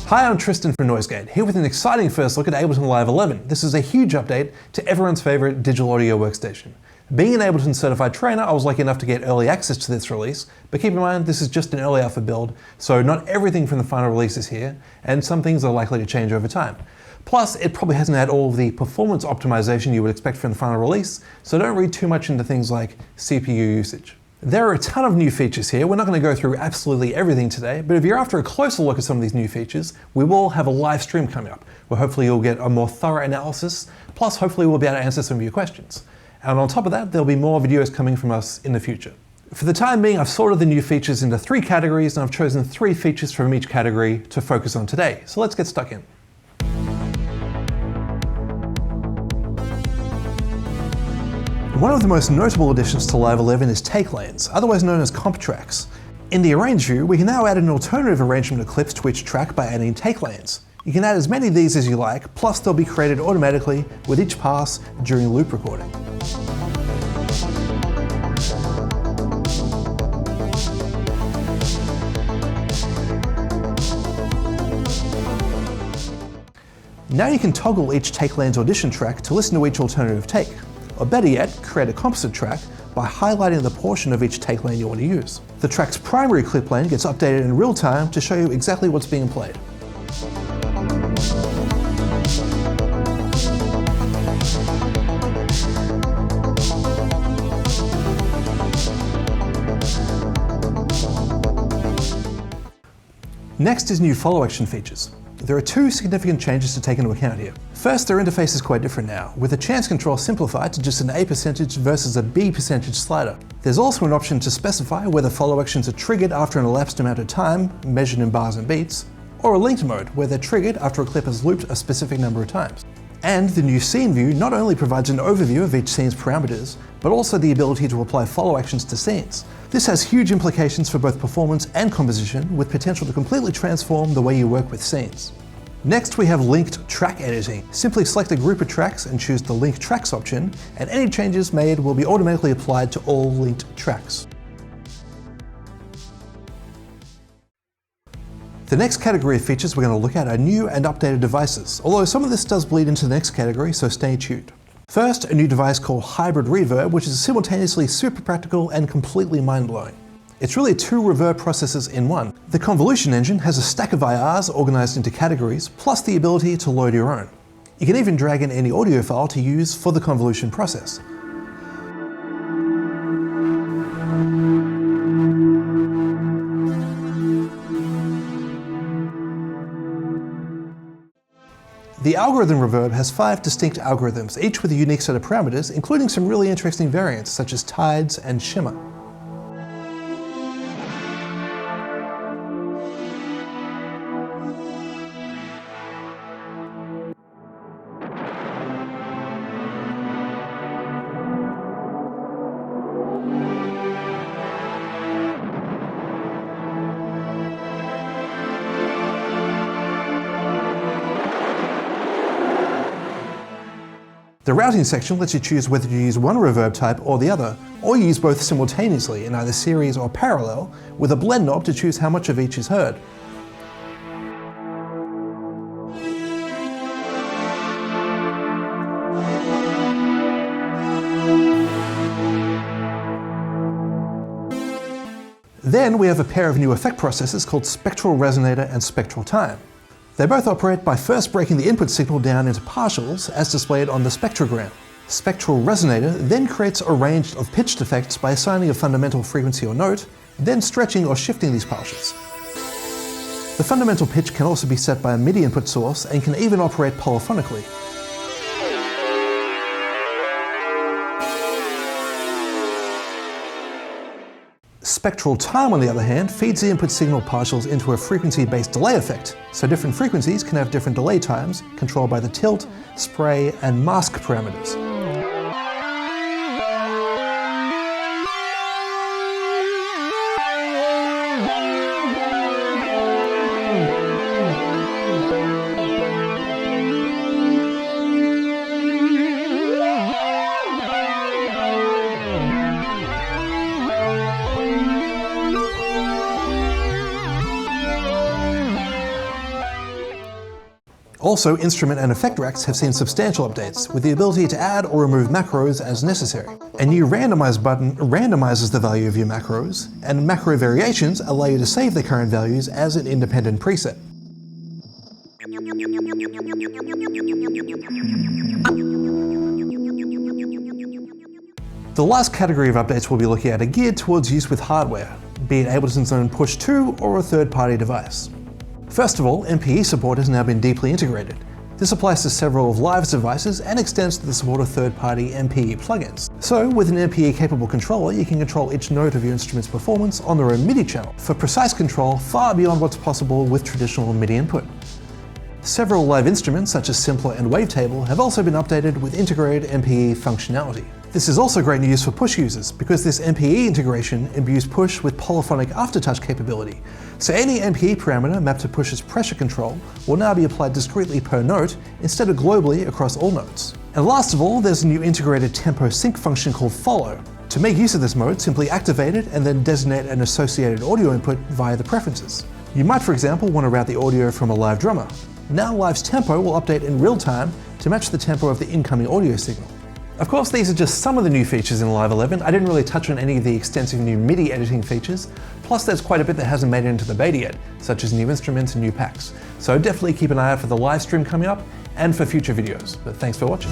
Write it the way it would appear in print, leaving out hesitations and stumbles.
Hi, I'm Tristan from NoiseGate, here with an exciting first look at Ableton Live 11. This is a huge update to everyone's favorite digital audio workstation. Being an Ableton certified trainer, I was lucky enough to get early access to this release, but keep in mind this is just an early alpha build, so not everything from the final release is here, and some things are likely to change over time. Plus, it probably hasn't had all of the performance optimization you would expect from the final release, so don't read too much into things like CPU usage. There are a ton of new features here. We're not going to go through absolutely everything today, but if you're after a closer look at some of these new features, we will have a live stream coming up, where hopefully you'll get a more thorough analysis, plus hopefully we'll be able to answer some of your questions. And on top of that, there'll be more videos coming from us in the future. For the time being, I've sorted the new features into 3 categories, and I've chosen 3 features from each category to focus on today. So let's get stuck in. One of the most notable additions to Live 11 is take lanes, otherwise known as comp tracks. In the Arrange view, we can now add an alternative arrangement of clips to each track by adding take lanes. You can add as many of these as you like, plus they'll be created automatically with each pass during loop recording. Now you can toggle each take lanes audition track to listen to each alternative take. Or better yet, create a composite track by highlighting the portion of each take lane you want to use. The track's primary clip lane gets updated in real time to show you exactly what's being played. Next is new follow action features. There are 2 significant changes to take into account here. First, their interface is quite different now, with the chance control simplified to just an A percentage versus a B percentage slider. There's also an option to specify whether follow actions are triggered after an elapsed amount of time, measured in bars and beats, or a linked mode, where they're triggered after a clip has looped a specific number of times. And the new scene view not only provides an overview of each scene's parameters, but also the ability to apply follow actions to scenes. This has huge implications for both performance and composition, with potential to completely transform the way you work with scenes. Next, we have linked track editing. Simply select a group of tracks and choose the Link Tracks option, and any changes made will be automatically applied to all linked tracks. The next category of features we're going to look at are new and updated devices, although some of this does bleed into the next category, so stay tuned. First, a new device called Hybrid Reverb, which is simultaneously super practical and completely mind-blowing. It's really 2 reverb processors in one. The convolution engine has a stack of IRs organized into categories, plus the ability to load your own. You can even drag in any audio file to use for the convolution process. The algorithm reverb has 5 distinct algorithms, each with a unique set of parameters, including some really interesting variants such as tides and shimmer. The routing section lets you choose whether to use one reverb type or the other, or use both simultaneously in either series or parallel, with a blend knob to choose how much of each is heard. Then we have a pair of new effect processors called Spectral Resonator and Spectral Time. They both operate by first breaking the input signal down into partials as displayed on the spectrogram. Spectral Resonator then creates a range of pitched effects by assigning a fundamental frequency or note, then stretching or shifting these partials. The fundamental pitch can also be set by a MIDI input source and can even operate polyphonically. Spectral Time, on the other hand, feeds the input signal partials into a frequency-based delay effect, so different frequencies can have different delay times, controlled by the tilt, spray, and mask parameters. Also, instrument and effect racks have seen substantial updates, with the ability to add or remove macros as necessary. A new randomize button randomizes the value of your macros, and macro variations allow you to save the current values as an independent preset. The last category of updates we'll be looking at are geared towards use with hardware, be it Ableton's own push to or a third-party device. First of all, MPE support has now been deeply integrated. This applies to several of Live's devices and extends to the support of third-party MPE plugins. So, with an MPE-capable controller, you can control each note of your instrument's performance on their own MIDI channel, for precise control far beyond what's possible with traditional MIDI input. Several Live instruments, such as Simpler and Wavetable, have also been updated with integrated MPE functionality. This is also great news for push users, because this MPE integration imbues push with polyphonic aftertouch capability, so any MPE parameter mapped to push's pressure control will now be applied discretely per note instead of globally across all notes. And last of all, there's a new integrated tempo sync function called Follow. To make use of this mode, simply activate it and then designate an associated audio input via the preferences. You might, for example, want to route the audio from a Live drummer. Now Live's tempo will update in real time to match the tempo of the incoming audio signal. Of course, these are just some of the new features in Live 11. I didn't really touch on any of the extensive new MIDI editing features, plus there's quite a bit that hasn't made it into the beta yet, such as new instruments and new packs. So definitely keep an eye out for the live stream coming up and for future videos. But thanks for watching.